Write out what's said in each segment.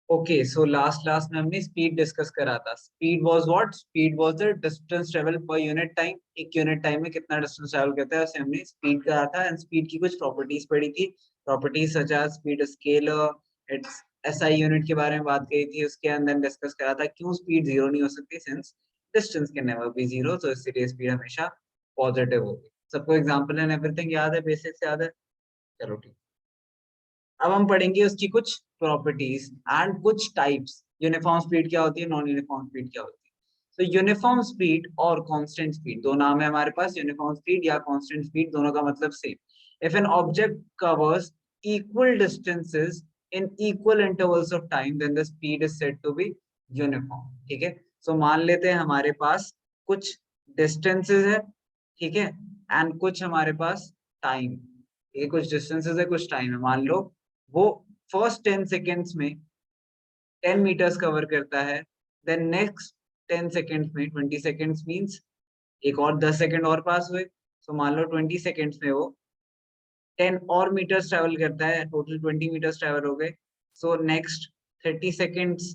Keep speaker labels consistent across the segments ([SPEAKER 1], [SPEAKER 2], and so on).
[SPEAKER 1] Okay, so last में हमने speed discuss करा था। Speed was what? Speed was the distance travel पर यूनिट टाइम। एक यूनिट टाइम में कितना डिस्टेंस ट्रेवल करता है उसे हमने स्पीड कहा था। एंड स्पीड की कुछ प्रॉपर्टीज पढ़ी थी। Properties such as speed scalar, it's SI unit के बारे में बात करी थी। उसके अंदर डिस्कस करा था क्यों स्पीड जीरो नहीं हो सकती, since distance can never be zero, तो इसलिए स्पीड हमेशा पॉजिटिव होगी। सबको एग्जांपल एंड एवरीथिंग याद है, बेसिक्स याद है? चलो ठीक। अब हम पढ़ेंगे उसकी कुछ प्रॉपर्टीज एंड कुछ टाइप्स। यूनिफॉर्म स्पीड क्या होती है, नॉन यूनिफॉर्म स्पीड क्या होती है। तो यूनिफॉर्म स्पीड और कांस्टेंट स्पीड, दो नाम है हमारे पास, यूनिफॉर्म स्पीड या कांस्टेंट स्पीड, दोनों का मतलब same. If an object covers equal distances in equal intervals of time then the speed is said to be uniform. ठीक है, सो मान लेते हैं हमारे पास कुछ डिस्टेंसेस है, ठीक है, एंड कुछ हमारे पास टाइम। ये कुछ डिस्टेंसेस है, कुछ टाइम है। मान लो वो फर्स्ट 10 सेकेंड्स में 10 मीटर्स कवर करता है, देन नेक्स्ट 10 सेकेंड्स में 20 सेकेंड्स मीन्स एक और 10 सेकेंड और पास हुए। सो मान लो 20 सेकेंड्स में वो 10 और मीटर्स ट्रेवल करता है, टोटल 20 मीटर्स ट्रेवल हो गए। So next 30 seconds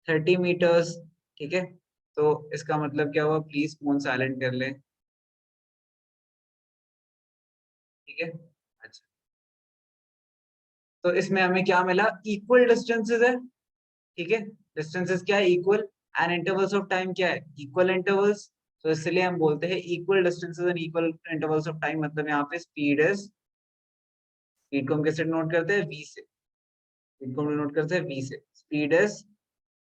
[SPEAKER 1] 30 metres. ठीक है, तो इसका मतलब क्या हुआ? प्लीज फोन साइलेंट कर ले। ठीक है, अच्छा, तो इसमें हमें क्या मिला? इक्वल डिस्टेंसेस है। ठीक है, डिस्टेंसेस क्या है? Equal. And intervals of time क्या है? Equal intervals. तो इसलिए हम बोलते हैं equal distances and equal intervals of time, मतलब यहाँ पे स्पीड को हम कैसे नोट करते हैं? वी से। स्पीड को हम नोट करते हैं वी से। Speed is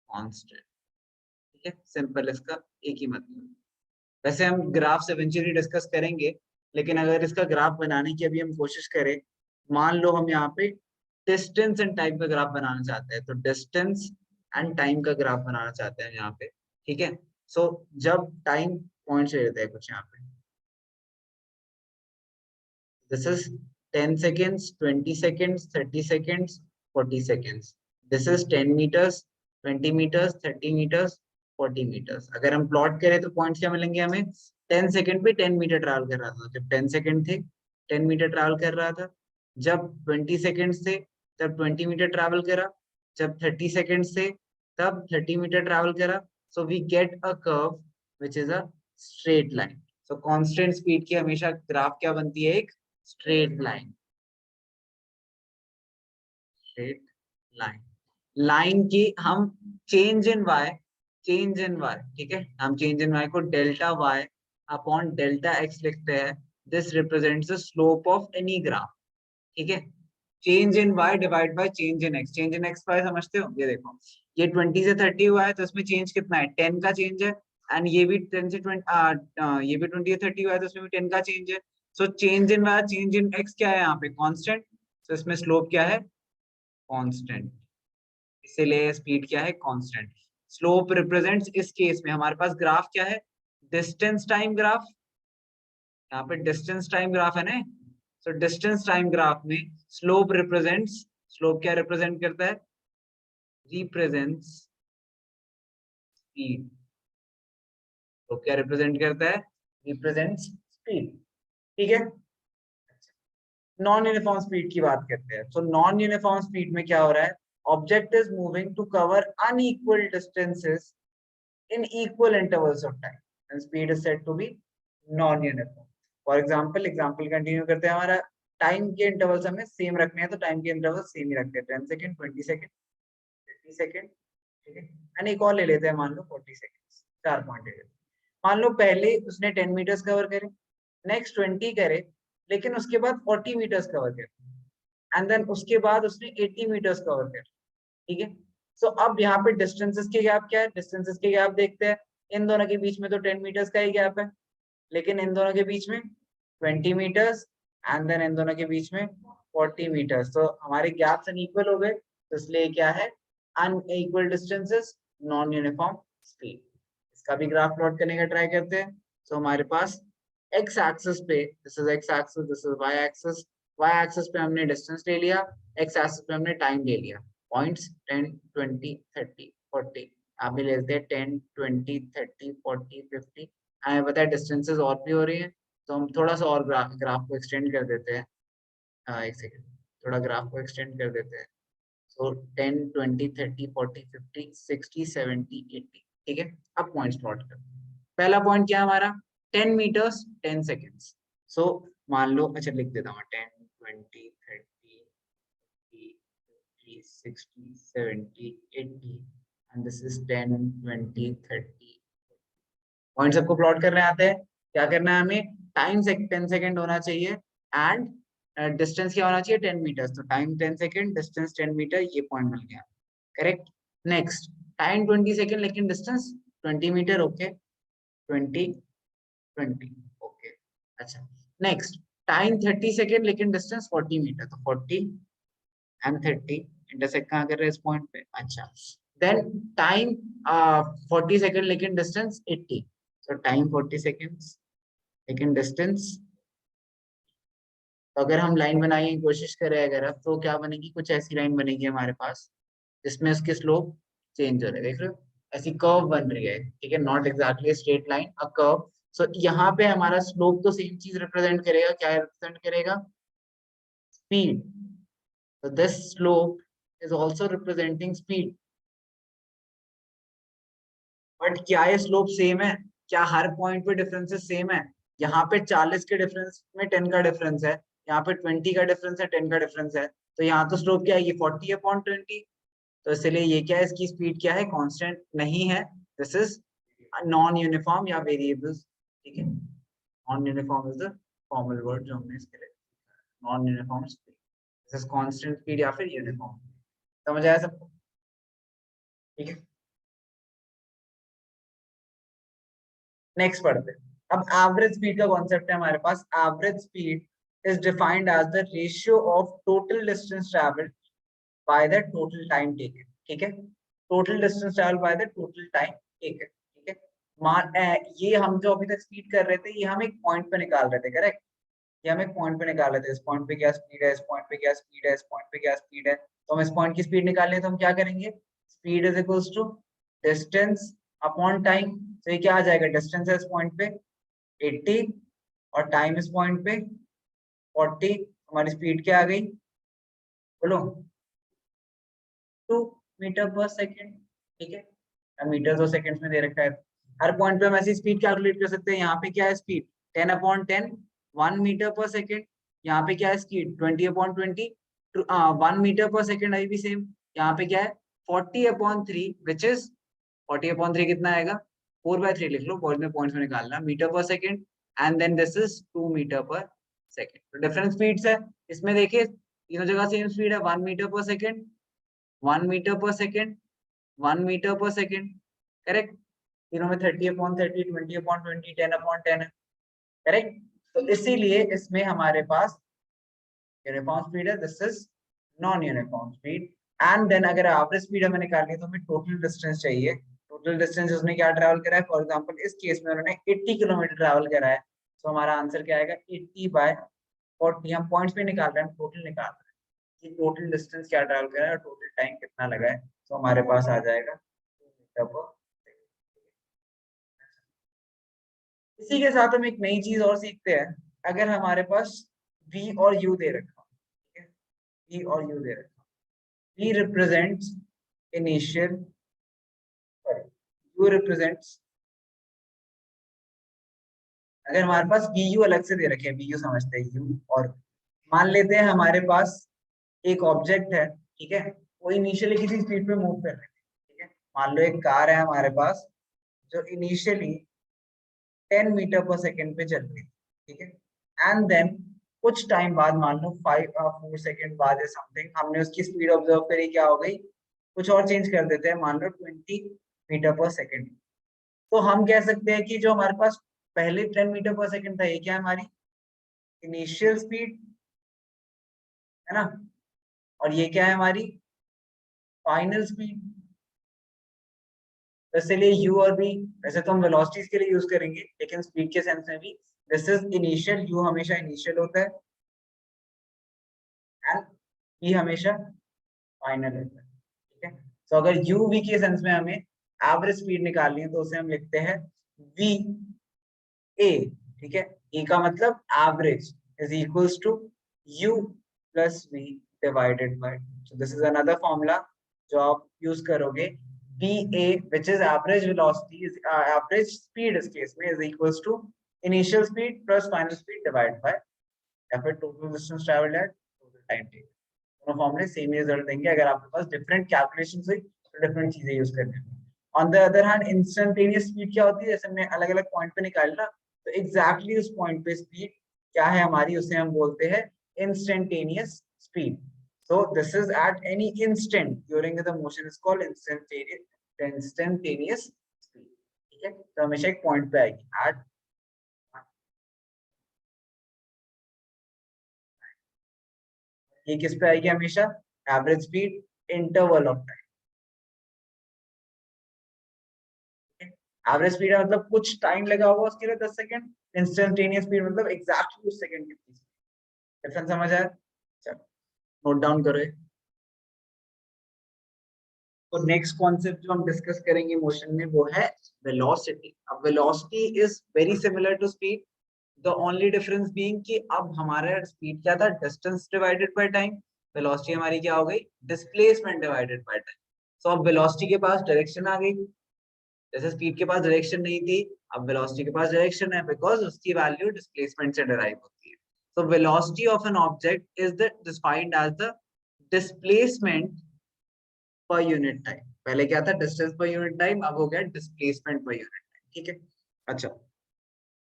[SPEAKER 1] constant. ठीक है, सिंपल, इसका एक ही मतलब। वैसे हम ग्राफ से इवेंचुअली डिस्कस करेंगे, लेकिन अगर इसका ग्राफ बनाने की अभी हम कोशिश करें, मान लो हम यहाँ पे डिस्टेंस एंड टाइम का ग्राफ बनाना चाहते हैं, तो डिस्टेंस एंड टाइम का ग्राफ बनाना चाहते हैं यहाँ पे। ठीक है, सो जब टाइम पॉइंट्स ले लेते हैं कुछ यहाँ पे, this is 10 seconds, 20 seconds, 30 seconds, 40 seconds. This is 10 metres, 20 metres, 30 metres, 40 metres. अगर हम प्लॉट करें तो पॉइंट्स क्या मिलेंगे हमें? 10 सेकेंड पे 10 मीटर ट्रैवल कर रहा था, जब 10 सेकेंड थे 10 मीटर ट्रैवल कर रहा था। जब 20 सेकेंड्स थे तब 20 मीटर ट्रैवल करा। जब 30 सेकेंड्स थे तब 30 मीटर ट्रैवल करा। So we get a curve which is a straight line. So constant speed की हमेशा ग्राफ क्या बनती है? एक straight line. Straight line. Line की हम चेंज इन वाई, ठीक है, हम चेंज इन वाई को delta y upon delta x लिखते हैं। This represents the slope of any graph. ठीक है, change in y divide by change in x. Change in x y समझते हो? ये देखो, ये 20 से 30 हुआ है तो इसमें चेंज कितना है? 10 का चेंज है। एंड ये भी 10 से 20, ये भी 20 से 30 हुआ है तो इसमें भी 10 का चेंज है। So change in y change in x क्या है यहाँ पे? कांस्टेंट। तो इसमें स्लोप क्या है? कांस्टेंट। इसीलिए स्पीड क्या है? कांस्टेंट। स्लोप रिप्रेजेंट्स, इस केस में हमारे पास ग्राफ क्या है? Distance time graph. यहाँ पे डिस्टेंस टाइम ग्राफ है ना। सो डिस्टेंस टाइम ग्राफ में स्लोप रिप्रेजेंट्स, स्लोप क्या रिप्रेजेंट करता है? Represents speed. तो क्या रिप्रेजेंट करता है? Represents speed. ठीक है, नॉन यूनिफॉर्म स्पीड की बात करते हैं। तो नॉन यूनिफॉर्म स्पीड में क्या हो रहा है? Object is moving to cover unequal distances in equal intervals of time and speed is said to be non-uniform. For example, example continue करते हैं। हमारा टाइम के इंटरवल्स हमें सेम रखने हैं, तो टाइम के इंटरवल सेम ही रखते हैं, 10 सेकंड, 20 सेकंड, 30 सेकंड। ठीक है, एंड एक और ले लेते हैं, मान लो 40 सेकंड्स। 4 पॉइंट ले लेते हैं। मान लो पहले उसने 10 मीटर्स कवर करे, नेक्स्ट 20 करे, लेकिन उसके बाद 40 मीटर्स कवर करे, एंड देन उसके बाद उसने 80 मीटर्स कवर करे। ठीक है, सो अब यहाँ पे डिस्टेंसेस के गैप क्या है? डिस्टेंसेस के गैप देखते हैं। इन दोनों के बीच में तो 10 मीटर्स का ही गैप है, लेकिन इन दोनों के बीच में 20 मीटर्स, एंड देन इन दोनों के बीच में 40 मीटर्स। तो हमारे गैप्स अनइक्वल हो गए, तो इसलिए क्या है? Unequal distances, non uniform speed. इसका भी ग्राफ प्लॉट करने का ट्राई करते हैं। सो हमारे पास एक्स एक्सिस पे, this is x axis, this is y axis. Y axis पे हमने डिस्टेंस ले लिया, एक्स एक्सिस पे हमने टाइम ले लिया। पॉइंट्स 10, 20, 30, 40, आप भी लेते हैं 10, 20, 30, 40, 50। हमें पता है डिस्टेंसेस और भी हो रही हैं, तो हम थोड़ा सा और ग्राफ को एक्सटेंड कर देते हैं। एक सेकेंड, थोड़ा ग्राफ को एक्सटेंड कर देते हैं। सो 10 20 30 40 50 60 70 80। ठीक है, अब पॉइंट्स प्लॉट कर। पहला पॉइंट क्या है हमारा, 10 मीटर्स 10 सेकेंड्स। सो मान लो, अच्छा लिख देता हूँ 10 20 30 50 60 70 80 and this is 10 20 30। पॉइंट सबको प्लॉट करने आते हैं। क्या करना है हमें, टाइम 10 सेकेंड होना चाहिए एंड डिस्टेंस क्या होना चाहिए 10 मीटर। तो टाइम 10 सेकेंड, डिस्टेंस 10 मीटर, ये पॉइंट मिल गया, करेक्ट। नेक्स्ट टाइम 20 सेकेंड लेकिन डिस्टेंस 20 मीटर, ओके 20 20 ओके। अच्छा नेक्स्ट टाइम 30 सेकेंड लेकिन डिस्टेंस 40 मीटर, तो 40 एंड 30 इंटरसेक्ट कहाँ कर रहे हैं इस पॉइंट पे। अच्छा देन टाइम 40 सेकेंड लेकिन डिस्टेंस 80, so टाइम 40 सेकेंड्स लेकिन डिस्टेंस। तो अगर हम लाइन बनाने की कोशिश करें अगर अब, तो क्या बनेगी, कुछ ऐसी लाइन बनेगी हमारे पास जिसमें उसकी स्लोप चेंज हो रही है, देख रहे हो ऐसी कर्व बन रही है, ठीक है, not exactly straight line, a curve. So यहाँ पे हमारा स्लोप तो सेम चीज रिप्रेजेंट करेगा, क्या रिप्रेजेंट करेगा, speed. so this slope is also representing speed। But क्या ये स्लोप सेम है, क्या हर पॉइंट पे डिफरेंसेस सेम है। यहाँ पे 40 के डिफरेंस में 10 का डिफरेंस है, यहाँ पे 20 का डिफरेंस है, 10 का डिफरेंस है, तो यहाँ तो स्लोप क्या है, ये 40/20। तो इसलिए ये क्या है, इसकी स्पीड क्या है, कांस्टेंट नहीं है। दिस इज नॉन यूनिफॉर्म या वेरिएबल्स, ठीक है। Non uniform is the formal word जो हमने इसके लिए, non uniform speed, this is constant speed या फिर यूनिफॉर्म। समझ आया सबको, ठीक है। नेक्स्ट पढ़ते हैं। अब एवरेज स्पीड का कॉन्सेप्ट है हमारे पास। Average speed is defined as the ratio of total distance travelled by the total time taken, ठीक है। Total distance travel by the total time taken, ठीक है। ये हम जो अभी तक स्पीड कर रहे थे, ये हम एक पॉइंट पे निकाल रहे थे, करेक्ट। ये हम एक पॉइंट पे निकाल रहे थे, इस पॉइंट पे क्या स्पीड है, इस पॉइंट पे क्या स्पीड है, इस पॉइंट पे क्या स्पीड है। तो हम इस पॉइंट की स्पीड निकालनी है, तो हम क्या करेंगे, speed is equals to distance upon time. तो ये क्या आ जाएगा, डिस्टेंस है इस पॉइंट पे 80 और टाइम इस पॉइंट पे 40। हमारी स्पीड क्या आ गई, बोलो, 2 मीटर पर सेकेंड, ठीक है। मीटर तो सेकंड्स में दे रखा है। हर पॉइंट पे हम ऐसी स्पीड कैलकुलेट कर सकते हैं। यहाँ पे क्या है स्पीड, 10/10, 1 मीटर पर सेकेंड। यहाँ पे क्या है स्पीड, 20/20, 1 मीटर पर सेकेंड। अभी भी सेम, यहाँ पे क्या है 40/3, विच इज 40/3 कितना आएगा, 4/3 लिख लो, पॉइंट में पॉइंट्स में निकालना, मीटर पर second. And then this is 2 metre पर सेकेंड। तो डिफरेंट स्पीड्स है इसमें, देखिए तीनों जगह सेम स्पीड है, 1 मीटर पर सेकेंड, 1 मीटर पर सेकेंड, 1 मीटर पर सेकेंड, करेक्ट। तीनों में 30/30, 20/20, 10/10 है, करेक्ट। तो इसीलिए इसमें हमारे पास यूनिफॉर्म स्पीड है, this is non uniform speed. And then अगर एवरेज स्पीड हमें निकालनी है, तो हमें टोटल डिस्टेंस चाहिए। टोटल डिस्टेंस उसने क्या ट्रैवल करा है, फॉर एग्जांपल इस केस में उन्होंने 80 किलोमीटर ट्रैवल करा है। तो हमारा आंसर क्या आएगा, 80/40। हम पॉइंट्स पे निकाल रहे हैं, टोटल निकाल रहे हैं कि टोटल डिस्टेंस क्या ट्रैवल करा है और टोटल टाइम कितना लगा है। तो हमारे पास आ जाएगा 2 मीटर। इसी के साथ हम एक नई चीज और सीखते हैं। अगर हमारे पास v और u दे रखा, ठीक है, v और u दे रखा, v represents initial, sorry, u represents, अगर हमारे पास वी यू अलग से दे रखे हैं, वी यू समझते हैं u, और मान लेते हैं हमारे पास एक ऑब्जेक्ट है, ठीक है, वो इनिशियली किसी स्पीड पे मूव कर रहे हैं, ठीक है। मान लो एक कार है हमारे पास जो इनिशियली 10 मीटर पर सेकेंड पे चल रही है, ठीक है। एंड देन कुछ टाइम बाद, मान लो 4 सेकेंड बाद या समथिंग, हमने उसकी स्पीड ऑब्जर्व करी, क्या हो गई, कुछ और चेंज कर देते हैं, मान लो 20 मीटर पर सेकेंड। तो हम कह सकते हैं कि जो हमारे पास पहले 10 मीटर पर सेकेंड था, ये क्या है, हमारी इनिशियल स्पीड है ना, और ये क्या है, हमारी फाइनल स्पीड। तो इसलिए u और v, वैसे तो हम वेलोसिटीज के लिए यूज करेंगे, लेकिन स्पीड के सेंस में भी दिस इज इनिशियल, u हमेशा इनिशियल होता है एंड v हमेशा फाइनल होता है, ठीक है। तो अगर u v के सेंस में हमें एवरेज स्पीड निकालनी है, तो उसे हम लिखते हैं v a, ठीक है। e का मतलब average is equals to u plus v divided by 2. So this is another formula जो आप use करोगे. VA, which is average velocity, is average speed इस case में, is equals to initial speed plus final speed divided by या फिर total distance traveled at total time taken. दोनों फॉर्मूले same ही result देंगे. अगर आपके पास डिफरेंट कैलकुलेशंस हुई तो डिफरेंट चीजें यूज करनी होंगी. On the other hand instantaneous speed क्या होती है, जैसे हमने अलग अलग पॉइंट पे निकाला तो एग्जैक्टली उस पॉइंट पे स्पीड क्या है हमारी, उसे हम बोलते हैं instantaneous speed. So this is at any instant during the motion is called instantaneous speed. ठीक है, तो हमेशा एक पॉइंट पे आएगी at. ये किस पे आएगी हमेशा, average speed interval of time. Average speed मतलब कुछ टाइम लगा हुआ उसके लिए 10 सेकंड. इंस्टेंटेनियस स्पीड मतलब एग्जैक्टली उस सेकंड कितनी. डिफरेंस समझ आया? चलो नोट डाउन करो. तो नेक्स्ट कॉन्सेप्ट जो हम डिस्कस करेंगे मोशन में वो है वेलोसिटी. अब velocity is very similar to speed. The only difference being कि अब हमारा स्पीड क्या था, distance divided by time. Velocity हमारी क्या हो गई, displacement divided by time. So अब वेलोसिटी के पास डायरेक्शन आ गई. जैसे स्पीड के पास डायरेक्शन नहीं थी, अब वेलोसिटी के पास डायरेक्शन है बिकॉज उसकी वैल्यू डिस्प्लेसमेंट से डिराइव होती है. So velocity of an object is defined as the displacement per unit time. पहले क्या था, डिस्टेंस पर यूनिट टाइम, अब हो गया डिस्प्लेसमेंट पर यूनिट टाइम. ठीक है. अच्छा,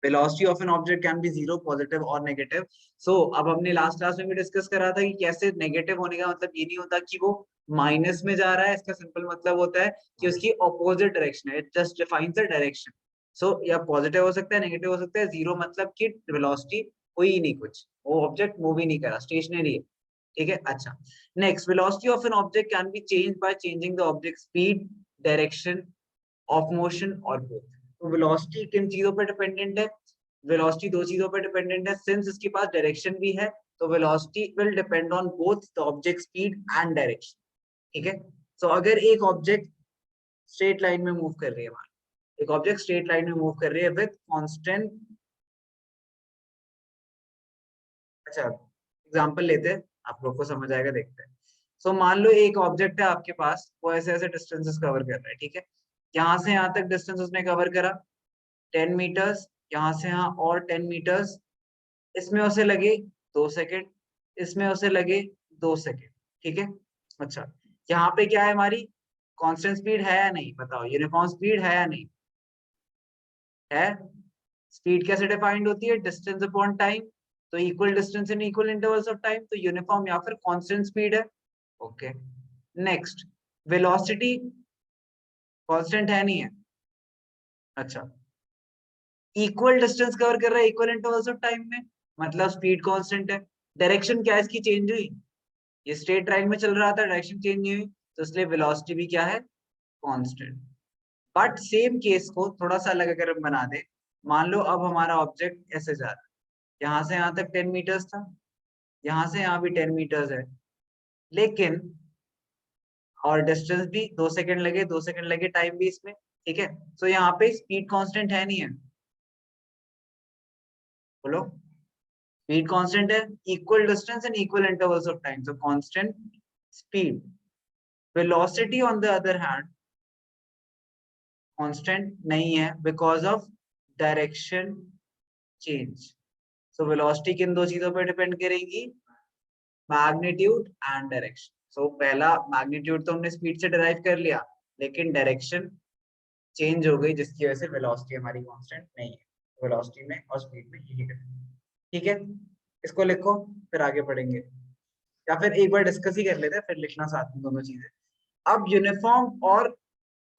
[SPEAKER 1] velocity of an object can be zero, positive or negative. So अब हमने लास्ट क्लास में भी डिस्कस करा था कि कैसे नेगेटिव होने का मतलब ये नहीं होता कि वो माइनस में जा रहा है. इसका सिंपल मतलब होता है कि उसकी ऑपोजिट डायरेक्शन है. It just defines the direction. So या पॉजिटिव हो सकता है, नेगेटिव हो सकता है. जीरो मतलब कि वेलोसिटी हुई ही नहीं, कुछ वो ऑब्जेक्ट मूव ही नहीं करा, स्टेशनरी है. ठीक है. अच्छा, next, velocity of an object can be change by changing the object speed, direction of motion और बोथ. तो वेलोसिटी किन चीजों पर डिपेंडेंट है, वेलोसिटी दो चीजों पर डिपेंडेंट है. सिंस इसके पास डायरेक्शन भी है तो velocity will depend on both the object speed and direction. ठीक है. सो अगर एक ऑब्जेक्ट स्ट्रेट लाइन में मूव कर रही है, एक ऑब्जेक्ट स्ट्रेट लाइन में मूव कर रही है विद कांस्टेंट. अच्छा, एग्जांपल लेते हैं, आप लोग को समझ आएगा, देखते हैं. सो मान लो एक ऑब्जेक्ट है आपके पास, वो ऐसे ऐसे डिस्टेंसेस कवर कर रहा है. ठीक है. यहाँ से यहाँ तक डिस्टेंस उसने कवर करा 10 मीटर्स, यहाँ से यहाँ और 10 मीटर्स. इसमें उसे लगे 2 सेकेंड, इसमें उसे लगे 2 सेकेंड. ठीक है. अच्छा, यहाँ पे क्या है हमारी कांस्टेंट स्पीड है या नहीं, बताओ. यूनिफॉर्म स्पीड है या नहीं है. स्पीड कैसे डिफाइंड होती है, डिस्टेंस अपॉन टाइम. तो equal distance in equal intervals of time, तो यूनिफॉर्म या फिर कांस्टेंट स्पीड है. ओके. नेक्स्ट, वेलोसिटी कांस्टेंट है नहीं है. अच्छा, इक्वल डिस्टेंस कवर कर रहा है इक्वल इंटरवल्स ऑफ टाइम में, मतलब स्पीड कांस्टेंट है. डायरेक्शन क्या है इसकी, चेंज हुई. ये स्ट्रेट लाइन में चल रहा था, डायरेक्शन चेंज नहीं हुई, तो इसलिए वेलोसिटी भी क्या है, कांस्टेंट. बट सेम केस को थोड़ा सा अलग अगर हम बना दे, मान लो अब हमारा ऑब्जेक्ट ऐसे जा रहा है, यहाँ से यहाँ तक 10 मीटर्स था, यहाँ से यहाँ भी 10 मीटर्स है, लेकिन और डिस्टेंस भी 2 सेकंड लगे, 2 सेकंड लगे टाइम भी इसमें. ठीक है. तो यहाँ पे स्पीड कांस्टेंट है नहीं है, बोलो. स्पीड कांस्टेंट है, equal distance and equal intervals of time, so constant speed. Velocity on the other hand constant नहीं है because of direction change. So velocity किन दो चीजों पर डिपेंड करेगी, मैग्नीट्यूड एंड डायरेक्शन. सो पहला मैग्नीट्यूड तो हमने स्पीड से डिराइव कर लिया, लेकिन डायरेक्शन चेंज हो गई जिसकी वजह से वेलोसिटी हमारी कांस्टेंट नहीं है. वेलोसिटी में और स्पीड में यही डिफरेंस. ठीक है. इसको लिखो, फिर आगे पढ़ेंगे, या फिर एक बार डिस्कस ही कर लेते हैं फिर लिखना साथ में दोनों चीजें. अब यूनिफॉर्म और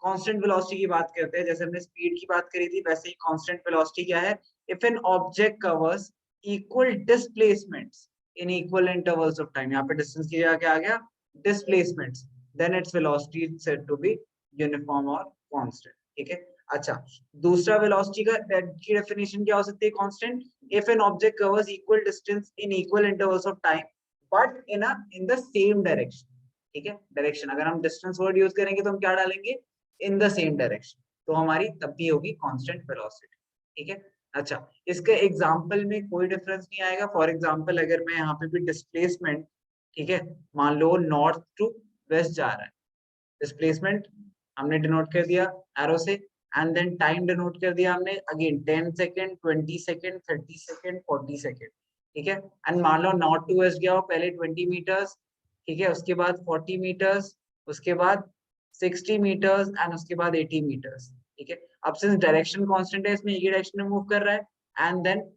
[SPEAKER 1] कांस्टेंट वेलोसिटी की बात करते हैं. जैसे हमने स्पीड की बात करी थी, वैसे ही कांस्टेंट वेलोसिटी क्या है, if an object covers equal displacements in equal intervals of time. यहाँ पे डिस्टेंस की जगह क्या आ गया, displacements, then it's velocity is said to be uniform और कांस्टेंट. ठीक है. अच्छा, दूसरा वेलोसिटी का की डेफिनेशन क्या हो सकती है, constant, if an object covers equal distance in equal intervals of time but in the same direction. ठीक है. डायरेक्शन, अगर हम डिस्टेंस वर्ड यूज करेंगे तो हम क्या डालेंगे, इन द सेम डायरेक्शन, तो हमारी तब भी होगी कांस्टेंट वेलोसिटी. ठीक है. अच्छा, इसके एग्जांपल में कोई डिफरेंस नहीं आएगा. फॉर एग्जांपल अगर मैं यहाँ पे भी डिस्प्लेसमेंट ठीक है, मान लो नॉर्थ टू वेस्ट जा रहा है, डिस्प्लेसमेंट हमने डिनोट कर दिया एरो से, एंड देन टाइम डिनोट कर दिया हमने again 10 second, 20 second, 30 second, 40 second, ठीक है। एंड मान लो नॉर्थ टू वेस्ट गया हो, पहले 20 मीटर्स, ठीक है, उसके बाद 40 मीटर्स, उसके बाद 60 मीटर्स एंड उसके बाद 80 मीटर्स, ठीक है। अब सिंस डायरेक्शन कांस्टेंट है, इसमें एक ही डायरेक्शन में मूव कर रहा है, and then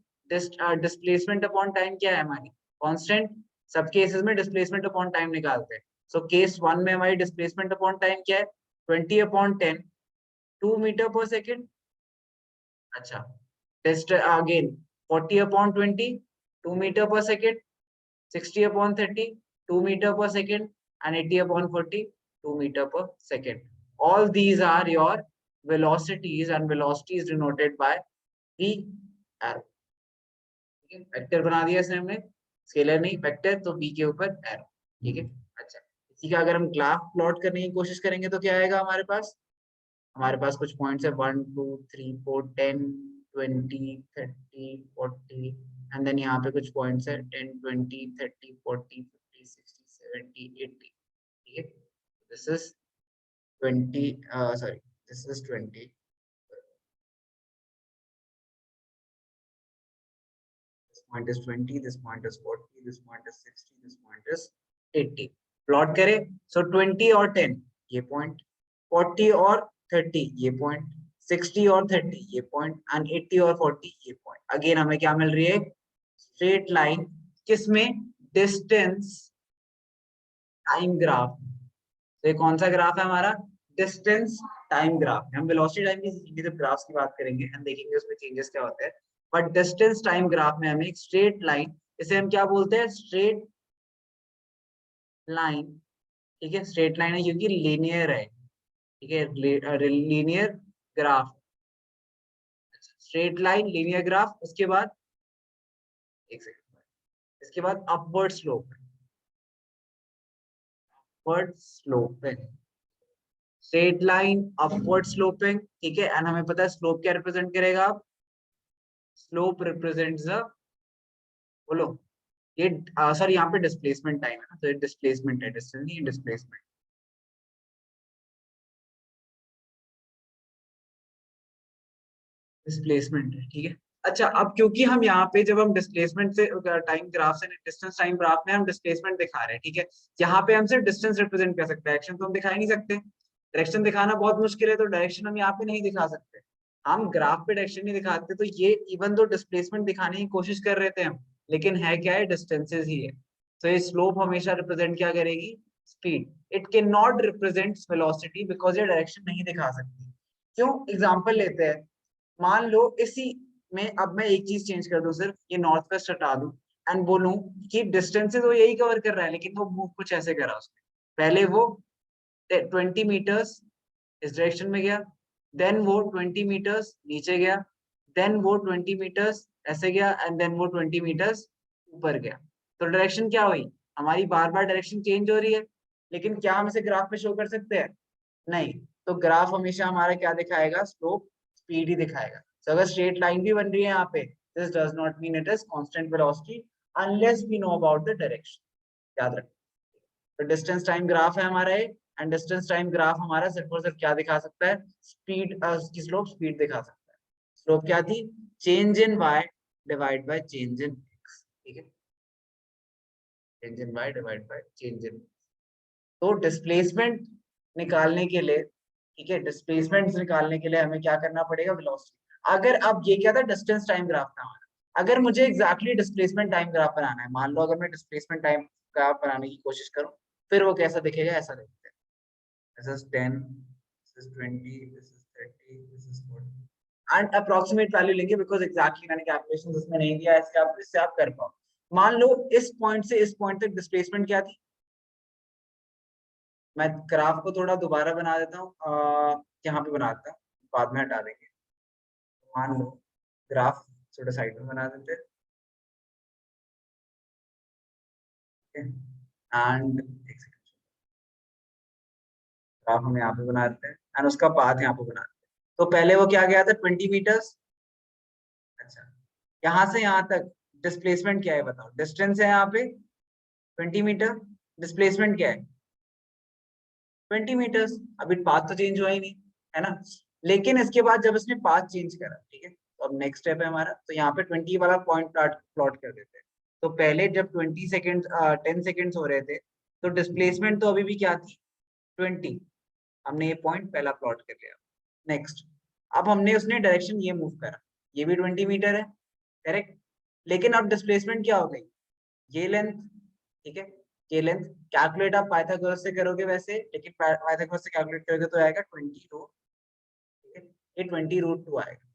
[SPEAKER 1] displacement upon time क्या है हमारी कांस्टेंट, सब केसेस में डिस्प्लेसमेंट अपॉन टाइम निकालते हैं। सो केस 1 में हमारी डिस्प्लेसमेंट अपॉन टाइम क्या है, 20 अपॉन 10, 2 मीटर पर सेकेंड। अच्छा, टेस्ट अगेन 40 अपॉन 20, 2 मीटर पर second, 60 upon 30, 2 meter per second, and 80 upon 40, 2 meter per second. All these are your velocities, and velocity is denoted by V arrow. Vector बना दिया इसने हमने, scalar नहीं vector, तो V के ऊपर एरो, ठीक है। अच्छा, इसी का अगर हम ग्राफ प्लॉट करने की कोशिश करेंगे तो क्या आएगा हमारे पास कुछ पॉइंट्स है 1 2 3 4 10 20 30 40, एंड देन यहाँ पे कुछ पॉइंट्स है 10 20 30 40 50 60 70 80, ठीक है। This is 20 sorry, this is 20, this point is 20, this point is 40, this point is 60, this point is 80। Plot करें, सो 20 और 10 ये पॉइंट, 40 और 30 ये पॉइंट, 60 और 30 ये पॉइंट, एंड 80 और 40 ये पॉइंट। अगेन हमें क्या मिल रही है, स्ट्रेट लाइन, किसमें, डिस्टेंस टाइम ग्राफ। तो ये कौन सा ग्राफ है हमारा, डिस्टेंस टाइम ग्राफ। हम वेलोसिटी टाइम की सीखी, जब ग्राफ्स की बात करेंगे हम देखेंगे उसमें चेंजेस क्या होते हैं, बट डिस्टेंस टाइम ग्राफ में हमें एक स्ट्रेट लाइन, इसे हम क्या बोलते हैं, स्ट्रेट लाइन, ठीक है। स्ट्रेट लाइन है क्योंकि लीनियर है, ठीक है, linear graph, straight line linear graph. उसके बाद एक सेकंड, इसके बाद upward slope, upward sloping, straight line upward sloping, ठीक है। एंड हमें पता है स्लोप क्या रिप्रेजेंट करेगा, आप स्लोप रिप्रेजेंट्स द, बोलो, ये सॉरी यहाँ पे डिस्प्लेसमेंट टाइम है ना, तो ये डिस्प्लेसमेंट है, डिस्टेंस नहीं, डिस्प्लेसमेंट, डिस्प्लेसमेंट है, ठीक है। अच्छा, अब क्योंकि हम यहाँ पे जब हम डिस्प्लेसमेंट से टाइम ग्राफ से डिस्टेंस टाइम ग्राफ में हम डिस्प्लेसमेंट दिखा रहे हैं, ठीक है, यहाँ पे हम सिर्फ डिस्टेंस रिप्रेजेंट कर सकते हैं, डायरेक्शन तो हम दिखा ही नहीं सकते, डायरेक्शन दिखाना बहुत मुश्किल है, तो डायरेक्शन हम यहाँ पे नहीं दिखा सकते, हम ग्राफ पे डायरेक्शन नहीं दिखाते। तो ये इवन दो डिस्प्लेसमेंट दिखाने की कोशिश कर रहे थे हम, लेकिन है क्या है, डिस्टेंसेस ही है। तो ये स्लोप हमेशा रिप्रेजेंट क्या करेगी, speed. It can not represent velocity because ये डायरेक्शन नहीं दिखा सकती। क्यों, एग्जाम्पल लेते हैं, मान लो इसी में अब मैं एक चीज चेंज कर दूं, सिर्फ ये नॉर्थ वेस्ट हटा दूं, एंड बोलूं कि डिस्टेंसेस वो यही कवर कर रहा है, लेकिन वो मूव कुछ ऐसे करा उसने, पहले वो 20 मीटर्स इस डायरेक्शन में गया, देन वो 20 मीटर्स नीचे गया, देन वो 20 मीटर्स ऐसे गया, एंड देन वो 20 मीटर्स ऊपर गया। तो डायरेक्शन क्या हुई हमारी, बार बार डायरेक्शन चेंज हो रही है, लेकिन क्या हम इसे ग्राफ में शो कर सकते हैं, नहीं। तो ग्राफ हमेशा हमारा क्या दिखाएगा, स्लोप स्पीड ही दिखाएगा। तो अगर स्ट्रेट लाइन भी बन रही है यहाँ पे, this does not mean it is constant velocity unless we know about the direction, याद रखो। तो डिस्टेंस टाइम ग्राफ है हमारा ये, एंड डिस्टेंस टाइम ग्राफ हमारा सिर्फ और सिर्फ क्या दिखा सकता है, स्पीड, की स्लोप स्पीड दिखा सकता है। स्लोप क्या थी, change in y divide by change in x, ठीक है, change in y divide by change इन। तो डिस्प्लेसमेंट निकालने के लिए, ठीक है, डिस्प्लेसमेंट निकालने के लिए हमें क्या करना पड़ेगा, वेलोसिटी। अगर अब ये क्या था, डिस्टेंस टाइम ग्राफ था हमारा, अगर मुझे एग्जैक्टली डिस्प्लेसमेंट टाइम ग्राफ बनाना है, मान लो अगर मैं डिस्प्लेसमेंट टाइम ग्राफ बनाने की कोशिश करूं, फिर वो कैसा दिखेगा, ऐसा देखते हैं, this is 10, this is 20, this is 30, this is 40, and approximate value लेंगे बिकॉज एग्जैक्टली मैंने कैलकुलेशन इसमें नहीं दिया है, इससे आप कर पाओ। मान लो इस पॉइंट से इस पॉइंट तक डिस्प्लेसमेंट क्या थी, मैं ग्राफ को थोड़ा दोबारा बना देता हूँ, यहाँ पे बना देता हूँ, बाद में हटा देंगे। मान लो ग्राफ थोड़ा साइड में बना देते हैं, एंड ग्राफ हम यहाँ पे बना देते हैं, एंड उसका पाथ यहाँ पे बना देते हैं। तो पहले वो क्या गया था, 20 मीटर्स। अच्छा, यहाँ से यहाँ तक डिस्प्लेसमेंट क्या है बताओ, डिस्टेंस है यहाँ पे 20 मीटर। डिस्प्लेसमेंट क्या है 20 मीटर्स। अभी पाथ तो चेंज हुआ ही नहीं, है ना। लेकिन इसके बाद जब इसने पाथ चेंज करा, ठीक है, तो अब नेक्स्ट स्टेप है हमारा, तो यहाँ पे 20 वाला पॉइंट प्लॉट कर देते हैं। तो पहले जब 20 सेकेंड 10 सेकेंड्स हो रहे थे, तो डिस्प्लेसमेंट तो अभी भी क्या थी 20। हमने ये पॉइंट पहला प्लॉट कर लिया। नेक्स्ट, अब हमने उसने डायरेक्शन ये मूव करा, ये भी 20 मीटर है, करेक्ट। लेकिन अब डिस्प्लेसमेंट क्या हो गई, ये लेंथ, ठीक है, ये लेंथ। कैलकुलेट आप पाइथागोरस से करोगे वैसे, लेकिन पाइथागोरस से कैलकुलेट करोगे तो आएगा 20 रूट, ठीक है, ये 20 रूट 2 आएगा।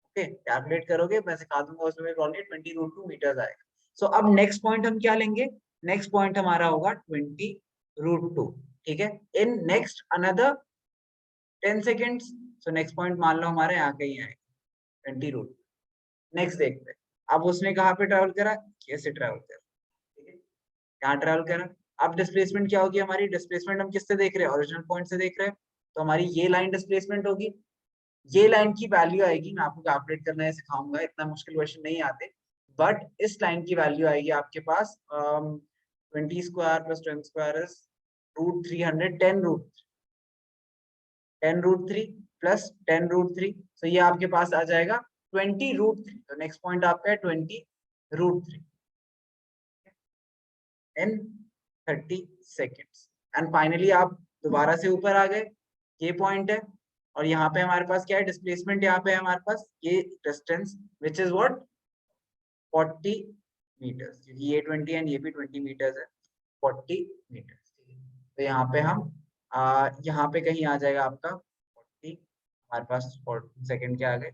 [SPEAKER 1] ओके, कैलकुलेट करोगे, मैं सिखा दूंगा उसमें प्रॉब्लम, 20 रूट 2 मीटर्स आएगा। सो अब नेक्स्ट पॉइंट हम क्या लेंगे, नेक्स्ट पॉइंट हमारा होगा 20 रूट 2, ठीक है, in next another 10 seconds. So next point मान लो हमारे यहाँ कहीं आएगा 20 रूट। नेक्स्ट देखते हैं, अब उसने कहाँ पे ट्रेवल करा, कैसे ट्रेवल करा, ठीक है, यहाँ ट्रेवल करा। अब डिस्प्लेसमेंट क्या होगी हमारी, डिस्प्लेसमेंट हम किससे देख रहे हैं, ओरिजिनल पॉइंट से देख रहे हैं, तो हमारी ये लाइन डिस्प्लेसमेंट होगी। ये लाइन की वैल्यू आएगी, मैं आपको कैलकुलेट करना है सिखाऊंगा, इतना मुश्किल क्वेश्चन नहीं आते, बट इस लाइन की वैल्यू आएगी आपके पास 20 square plus 10 square is root 300, 10 root 3 plus 10 root 3, तो ये आपके पास आ जाएगा 20 रूट 3। तो नेक्स्ट पॉइंट आपका है 20 root 3 in 30 seconds. And finally आप दोबारा से ऊपर आ गए, ये पॉइंट है, और यहाँ पे हमारे पास क्या है, डिस्प्लेसमेंट यहाँ पे है हमारे पास, ये distance which is what 40 metres, क्योंकि ये 20 एंड ये भी 20 मीटर्स है, 40 मीटर्स। तो यहाँ पे हम यहाँ पे कहीं आ जाएगा आपका 40, हमारे पास 40 सेकेंड के आ गए।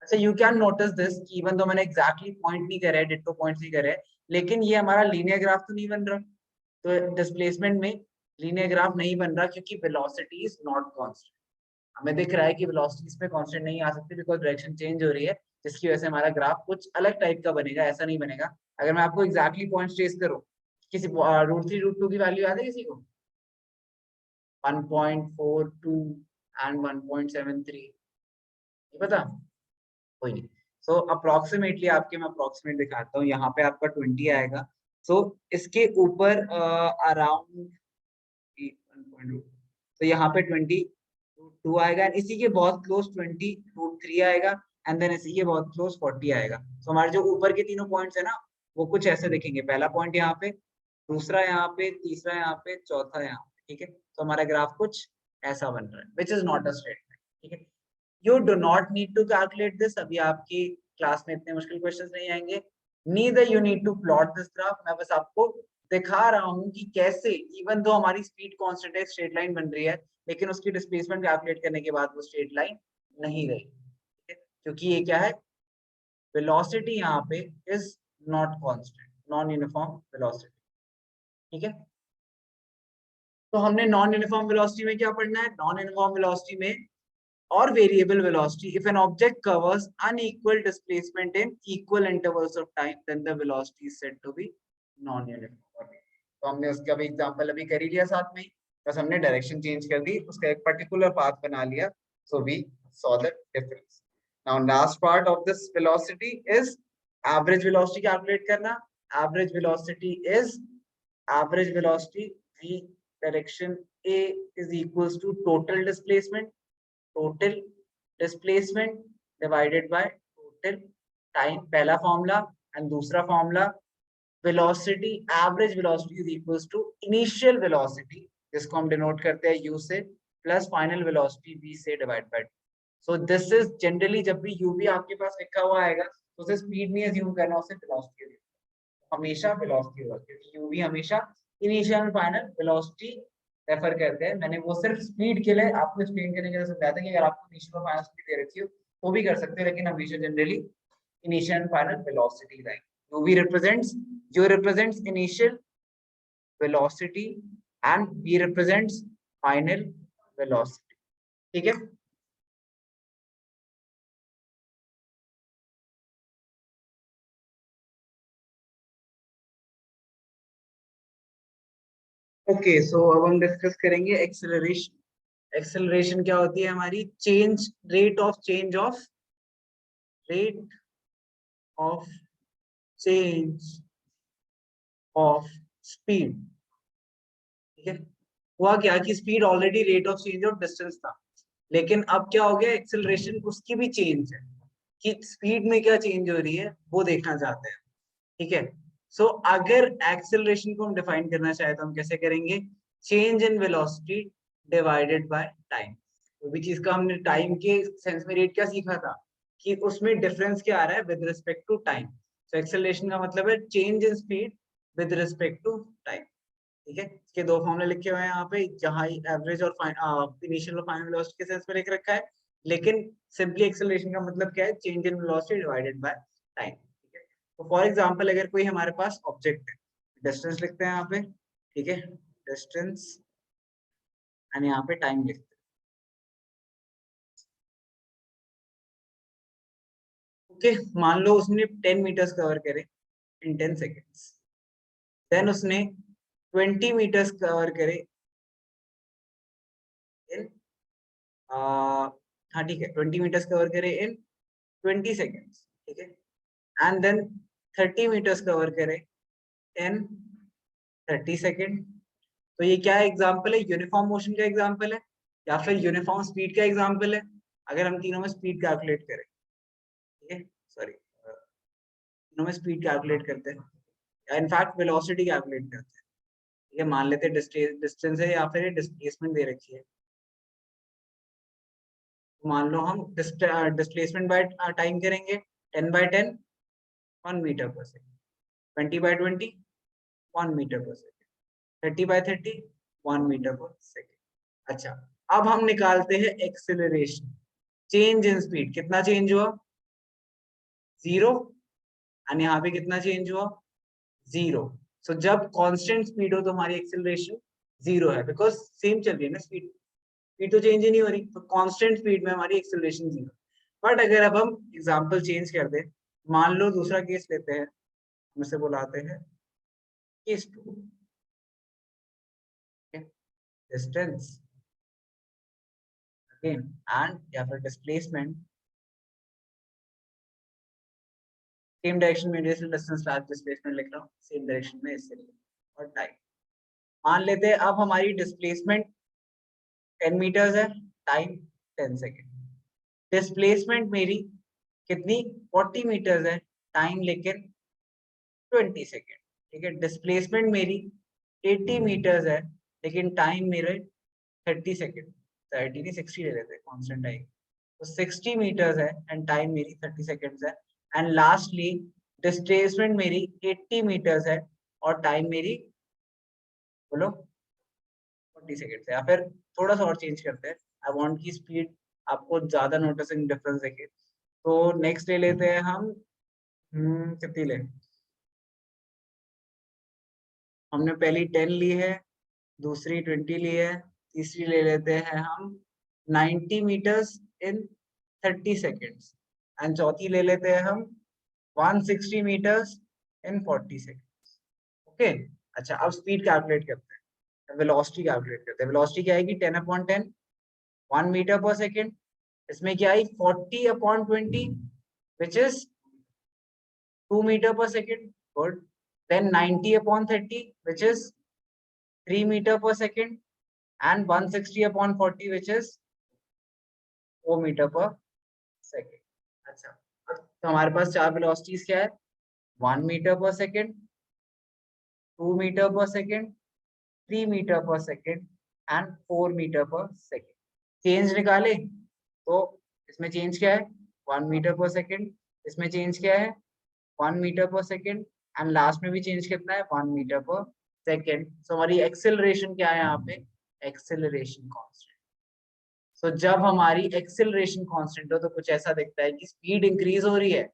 [SPEAKER 1] अच्छा, यू कैन नोटिस दिस कि इवन तो मैंने एग्जैक्टली पॉइंट नहीं करे, डिट्टो पॉइंट्स नहीं करे, लेकिन ये हमारा लीनियर ग्राफ तो नहीं बन रहा। तो डिस्प्लेसमेंट में लीनियर ग्राफ नहीं बन रहा, क्योंकि वेलोसिटी इज नॉट कांस्टेंट। हमें दिख रहा है कि वेलोसिटी इसमें कांस्टेंट नहीं आ सकती, बिकॉज डायरेक्शन चेंज हो रही है, जिसकी वजह से हमारा ग्राफ कुछ अलग टाइप का बनेगा, ऐसा नहीं बनेगा। अगर मैं आपको एग्जैक्टली पॉइंट ट्रेस करूँ, किसी रूट 3 रूट 2 की वैल्यू याद है किसी को, 1.42 एंड 1.73, ये पता, कोई नहीं। सो अप्रोक्सीमेटली आपके, मैं अप्रोक्सीमेट दिखाता हूँ, यहाँ पे आपका 20 आएगा। सो इसके ऊपर अराउंड, तो यहाँ पे 20 आएगा, इसी के बहुत क्लोज 20 √3 आएगा, एंड देन इसी के बहुत क्लोज 40 आएगा। तो हमारे जो ऊपर के तीनों पॉइंट्स है ना, वो कुछ ऐसे दिखेंगे, पहला पॉइंट यहाँ पे, दूसरा यहाँ पे, तीसरा यहाँ पे, चौथा यहाँ पे, ठीक है। तो हमारा ग्राफ कुछ ऐसा बन रहा है, which is not a straight line, ठीक है। You do not need to calculate this, अभी आपकी क्लास में इतने मुश्किल क्वेश्चंस नहीं आएंगे। Neither you need to plot this graph, मैं बस आपको दिखा रहा हूँ कि कैसे, इवन दो हमारी स्पीड कांस्टेंट है, स्ट्रेट लाइन बन रही है, लेकिन उसकी डिस्प्लेसमेंट कैलकुलेट करने के बाद वो स्ट्रेट लाइन नहीं रही, ठीक है? क्योंकि ये क्या है, वेलोसिटी यहाँ पे is not constant, non uniform velocity, ठीक है। तो हमने नॉन यूनिफॉर्म वेलोसिटी में क्या पढ़ना है, नॉन यूनिफॉर्म वेलोसिटी में or variable velocity, if an object covers unequal displacement in equal intervals of time, then the velocity is said to be non-uniform। तो हमने उसका भी एग्जांपल अभी कर ही लिया साथ में, बस हमने डायरेक्शन चेंज कर दी, उसका एक पर्टिकुलर पाथ बना लिया, so we saw the difference। now last part of this velocity is average velocity calculate करना। average velocity is average velocity v direction a is equals to total displacement, total displacement divided by total time, पहला formula, and दूसरा formula velocity, average velocity is equals to initial velocity, जिसको हम denote करते हैं u से, plus final velocity v से divide by. So this is generally, जब भी u भी आपके पास लिखा हुआ आएगा, तो उसे स्पीड नहीं अज्यूम करना, उसे वेलोसिटी हमेशा वेलोसिटी होगा, क्योंकि u भी हमेशा initial and final velocity refer करते हैं। मैंने वो सिर्फ स्पीड के लिए आपको एक्सप्लेन करने के लिए समझाया था कि अगर आपको इनिशियल और फाइनल स्पीड दे रखी हो तो भी कर सकते हो, लेकिन हमेशा generally initial and final velocity line u represents initial velocity and v represents final velocity, ठीक है। ओके, सो अब हम डिस्कस करेंगे एक्सेलरेशन। एक्सेलरेशन क्या होती है हमारी, change, rate of change of speed, ठीक है। हुआ क्या कि speed already rate of change of distance था, लेकिन अब क्या हो गया, एक्सेलरेशन उसकी भी चेंज है, कि स्पीड में क्या चेंज हो रही है वो देखना चाहते हैं, ठीक है। सो अगर एक्सेलरेशन को हम डिफाइन करना चाहे तो हम कैसे करेंगे, change in velocity divided by time. वो भी चीज का हमने टाइम के सेंस में रेट क्या सीखा था, कि उसमें डिफरेंस क्या आ रहा है with respect to time. So acceleration का मतलब है change in speed with respect to time, ठीक है। इसके दो फॉर्मूले लिखे हुए हैं यहाँ पे, जहाँ एवरेज और इनिशियल और फाइनल वेलोसिटी के सेंस में लिख रखा है, लेकिन सिंपली एक्सेलरेशन का मतलब क्या है, change in velocity divided by time, ठीक है। तो फॉर एग्जांपल अगर कोई हमारे पास ऑब्जेक्ट है, डिस्टेंस लिखते हैं यहाँ पे, ठीक है, डिस्टेंस एंड यहाँ पे टाइम लिखते हैं, ओके। मान लो उसने 10 मीटर्स कवर करे इन 10 सेकेंड्स, देन उसने 20 मीटर्स कवर करे इन हाँ ठीक है, 20 मीटर्स कवर करे इन 20 सेकेंड्स, ठीक है। एंड देन 30 मीटर्स कवर करे इन 30 सेकेंड। तो ये क्या एग्जांपल है, यूनिफॉर्म मोशन का एग्जांपल है या फिर यूनिफॉर्म स्पीड का एग्जांपल है। अगर हम तीनों में स्पीड कैलकुलेट करें, ठीक है, सॉरी, तीनों में स्पीड कैलकुलेट करते हैं या इनफैक्ट वेलोसिटी कैलकुलेट करते हैं, ठीक है। मान लेते हैं डिस्टेंस है या फिर डिस्प्लेसमेंट दे रखी है, तो मान लो हम डिस्प्लेसमेंट बाय टाइम करेंगे, 10/10 1 मीटर पर सेकेंड, 20/20 1 मीटर पर सेकेंड, 30/30 1 मीटर पर सेकेंड। अच्छा, अब हम निकालते हैं एक्सेलरेशन, चेंज इन स्पीड, कितना चेंज हुआ, 0, और यहाँ पे कितना चेंज हुआ, 0। सो जब कांस्टेंट स्पीड हो तो हमारी एक्सेलरेशन 0 है, बिकॉज सेम चल रही है ना स्पीड, स्पीड तो चेंज ही नहीं हो रही, तो कांस्टेंट स्पीड में हमारी एक्सेलरेशन 0। बट अगर अब हम एग्जांपल चेंज कर दें, मान लो दूसरा केस लेते हैं, हम इसे बुलाते हैं केस 2, डिस्टेंस अगेन एंड या फिर डिस्प्लेसमेंट, सेम डायरेक्शन में डिस्टेंस स्लैश डिस्प्लेसमेंट लिख रहा हूँ, सेम डायरेक्शन में इससे और टाइम। मान लेते हैं अब हमारी डिस्प्लेसमेंट 10 मीटर्स है, टाइम 10 सेकेंड। डिस्प्लेसमेंट मेरी कितनी 40 मीटर्स है, टाइम लेकिन 20 सेकेंड, ठीक है। डिस्प्लेसमेंट मेरी 80 मीटर्स है, लेकिन टाइम मेरे 30 सेकेंड, 30 नहीं 60 ले लेते कांस्टेंट टाइम, तो 60 मीटर्स है एंड टाइम मेरी 30 सेकेंड्स है। एंड लास्टली डिस्प्लेसमेंट मेरी 80 मीटर्स है और टाइम मेरी, बोलो, 40 सेकेंड्स है। या फिर थोड़ा सा और चेंज करते हैं, आई वांट की स्पीड आपको ज्यादा नोटिसिंग डिफरेंस देखे, तो नेक्स्ट ले लेते हैं हम, कितनी ले, हमने पहली 10 ली है, दूसरी 20 ली है, तीसरी ले लेते हैं हम 90 मीटर्स इन 30 सेकेंड्स, एंड चौथी ले लेते हैं हम 160 मीटर्स इन 40 सेकेंड्स, ओके। अच्छा, अब स्पीड कैलकुलेट करते हैं, वेलोसिटी कैलकुलेट करते हैं। वेलोसिटी क्या आएगी, 10/10 1 मीटर पर सेकेंड, इसमें क्या आई 40/20 विच इज 2 मीटर पर second, good. Then 90/30 which is 3 metre पर second, and 160/40 which is 4 metre पर सेकेंड। अच्छा, अब तो हमारे पास चार वेलोसिटीज क्या है, 1 मीटर पर सेकेंड, 2 मीटर पर सेकेंड, 3 मीटर पर सेकेंड एंड 4 मीटर पर सेकेंड। चेंज निकाले तो इसमें चेंज क्या है, 1 मीटर पर सेकेंड, इसमें चेंज क्या है 1 मीटर पर सेकेंड, एंड लास्ट में भी चेंज कितना है 1 मीटर पर सेकेंड। सो हमारी एक्सेलरेशन क्या है यहाँ पे, एक्सेलरेशन कांस्टेंट। सो जब हमारी एक्सेलरेशन कांस्टेंट हो तो कुछ ऐसा दिखता है कि स्पीड इंक्रीज हो रही है,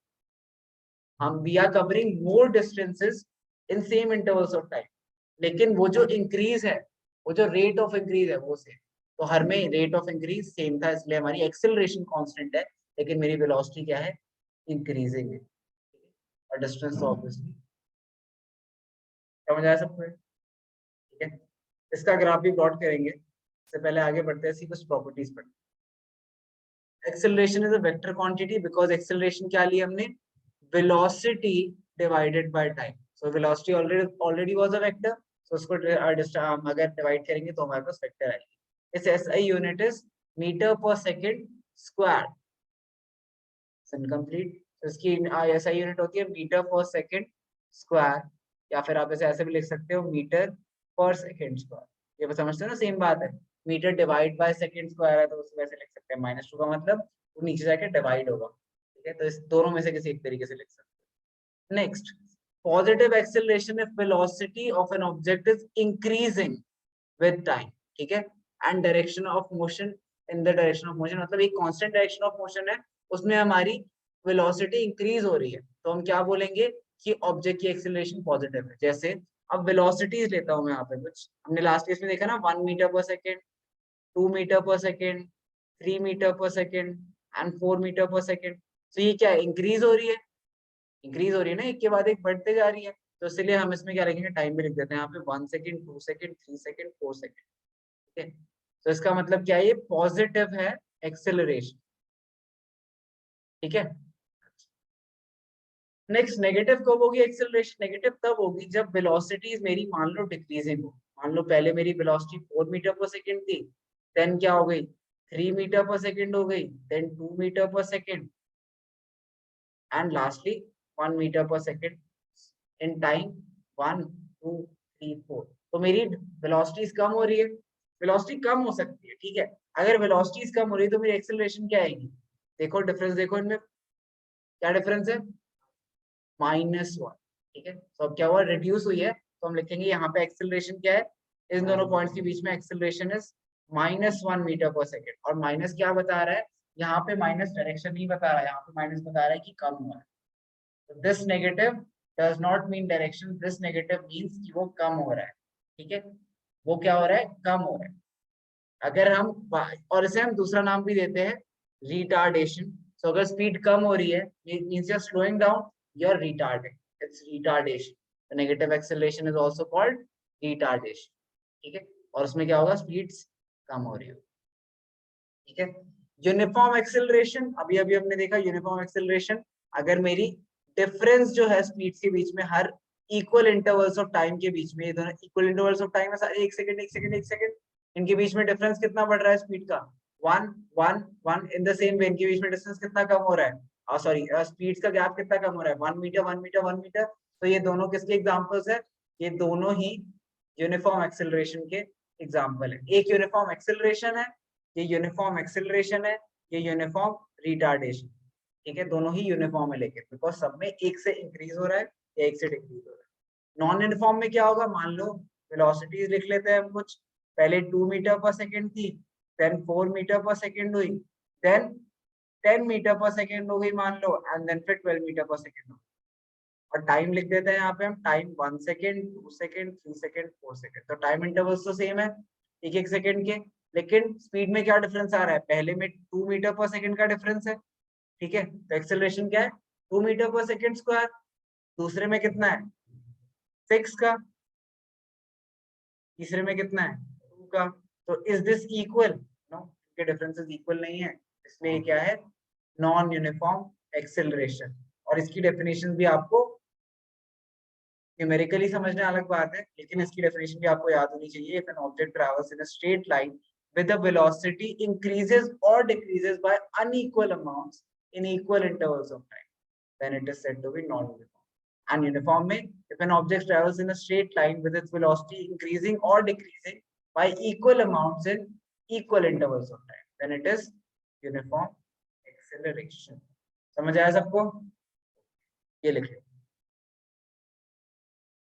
[SPEAKER 1] हम we are covering more distances in same intervals of time, लेकिन वो जो इंक्रीज है, वो जो रेट ऑफ इंक्रीज है वो सेम, तो हर में रेट ऑफ इंक्रीज सेम था, इसलिए हमारी एक्सेलरेशन कांस्टेंट है, लेकिन मेरी वेलोसिटी क्या है, इंक्रीजिंग है, और डिस्टेंस तो ऑब्वियसली समझ आया सबको, ठीक है। इसका ग्राफ भी प्लॉट करेंगे, इससे पहले आगे बढ़ते हैं, ऐसी कुछ प्रॉपर्टीज पढ़ते हैं। Acceleration is a vector quantity because acceleration क्या ली हमने, velocity divided by time. So velocity already was a vector, so उसको अगर डिवाइड करेंगे तो हमारे पास वेक्टर आएगी. इस एसआई यूनिट इज मीटर पर सेकंड स्क्वायर. इनकम्प्लीट. तो इसकी एसआई यूनिट होती है मीटर पर सेकंड स्क्वायर, या फिर आप ऐसे भी लिख सकते हो मीटर पर सेकंड स्क्वायर. ये बस समझते हो ना, सेम बात है. Metre divide by second square है तो उसको वैसे लिख सकते हैं. -2 का मतलब वो नीचे जाके डिवाइड होगा. ठीक है, तो इस दोनों में से किसी एक तरीके से लिख सकते हैं. Next, positive acceleration if velocity of an object is increasing with time. ठीक है, and direction of motion in the direction of motion, मतलब एक कांस्टेंट डायरेक्शन ऑफ मोशन है, उसमें हमारी वेलोसिटी इंक्रीज हो रही है, तो हम क्या बोलेंगे कि ऑब्जेक्ट की एक्सेलरेशन पॉजिटिव है. जैसे अब वेलोसिटीज लेता हूं मैं यहाँ पे. कुछ हमने लास्ट केस में देखा ना, 1 मीटर पर सेकेंड, 2 मीटर पर सेकेंड, 3 मीटर पर सेकेंड एंड 4 मीटर पर सेकेंड. तो ये क्या इंक्रीज हो रही है, इंक्रीज हो रही है ना, एक के बाद एक बढ़ते जा रही है. तो इसलिए हम इसमें क्या लिखेंगे, टाइम भी लिख देते हैं यहाँ पे. 1 सेकेंड, 2 सेकेंड, 3 सेकेंड, 4 सेकेंड. ठीक है, तो इसका मतलब क्या है, ये पॉजिटिव है एक्सेलरेशन. ठीक है. नेक्स्ट, नेगेटिव कब होगी एक्सेलरेशन? नेगेटिव तब होगी जब वेलोसिटी मेरी मान लो डिक्रीजिंग हो. मान लो पहले मेरी वेलोसिटी 4 मीटर पर सेकेंड थी, देन क्या हो गई 3 मीटर पर सेकेंड हो गई, देन 2 मीटर पर सेकेंड एंड लास्टली 1 मीटर पर सेकेंड इन टाइम 1 2 3 4. तो मेरी वेलोसिटीज कम हो रही है. वेलोसिटी कम हो सकती है, ठीक है. अगर वेलोसिटीज कम हो रही है तो मेरी एक्सेलरेशन क्या आएगी? देखो डिफरेंस, देखो इनमें क्या डिफरेंस है, -1. ठीक है, तो अब क्या हुआ, रिड्यूस हुई है, तो हम लिखेंगे यहाँ पे एक्सेलरेशन क्या है, इन दोनों पॉइंट्स के बीच में एक्सेलरेशन इज -1 मीटर पर सेकेंड. और माइनस क्या बता रहा है यहाँ पे, माइनस डायरेक्शन नहीं बता रहा है, यहाँ पे माइनस बता रहा है कि कम हुआ है. तो this negative does not mean direction, this negative means कि वो कम हो रहा है. ठीक है, वो क्या हो रहा है, कम हो रहा है. अगर हम, और इसे हम दूसरा नाम भी देते हैं रिटार्डेशन. सो अगर स्पीड कम हो रही है, means you are slowing down, you are retarding, it's retardation. The negative acceleration is also called retardation. ठीक है, और उसमें क्या होगा, स्पीड्स कम हो रही हो. ठीक है. यूनिफॉर्म एक्सेलरेशन, अभी अभी हमने देखा यूनिफॉर्म एक्सेलरेशन, अगर मेरी डिफरेंस जो है स्पीड्स के बीच में हर इक्वल इंटरवल्स ऑफ टाइम के बीच में, ये दोनों इक्वल इंटरवल्स ऑफ टाइम है, 1 सेकंड 1 सेकंड 1 सेकंड, इनके बीच में डिफरेंस कितना बढ़ रहा है स्पीड का, 1 1 1. इन द सेम वे इनके बीच में डिस्टेंस कितना कम हो रहा है, सॉरी स्पीड्स का गैप कितना कम हो रहा है, 1 मीटर 1 मीटर 1 मीटर. तो ये दोनों किसके एग्जांपल्स है, ये दोनों ही यूनिफॉर्म एक्सेलरेशन के एग्जांपल है. एक यूनिफॉर्म एक्सेलरेशन है, ये यूनिफॉर्म एक्सेलरेशन है, ये यूनिफॉर्म रिटार्डेशन. ठीक है, दोनों ही यूनिफॉर्म है, लेकिन बिकॉज सब में एक से इंक्रीज हो रहा है या एक से डिक्रीज हो रहा है. नॉन यूनिफॉर्म में क्या होगा, मान लो वेलोसिटीज लिख लेते हैं हम कुछ, पहले 2 मीटर पर सेकेंड थी, देन 4 मीटर पर सेकेंड हुई, देन 10 मीटर पर सेकेंड हो गई मान लो, एंड देन फिर 12 मीटर पर सेकेंड हो. और टाइम लिख देते हैं यहाँ पे हम, time 1 second 2 second 3 second 4 second. तो टाइम इंटरवल्स तो सेम है, एक एक सेकेंड के, लेकिन स्पीड में क्या डिफरेंस आ रहा है, पहले में 2 मीटर पर सेकेंड का डिफरेंस है. ठीक है, तो एक्सेलरेशन क्या है, 2 मीटर पर सेकेंड स्क्वायर. दूसरे में कितना है, 6 का. तीसरे में कितना है, 2 का. तो इज दिस इक्वल, नो, इनके डिफरेंसेस इक्वल नहीं है, इसलिए क्या है, नॉन यूनिफॉर्म एक्सेलरेशन. और इसकी डेफिनेशन भी आपको न्यूमेरिकली समझना अलग बात है, लेकिन इसकी डेफिनेशन भी आपको याद होनी चाहिए. If an object travels in a straight line with the velocity increases or decreases by unequal amounts in equal intervals of time, then it is said to be non-uniform. And uniform mein, if an object travels in a straight line with its velocity increasing or decreasing by equal amounts in equal intervals of time, then it is uniform acceleration. समझ आया सबको? ये लिख लो.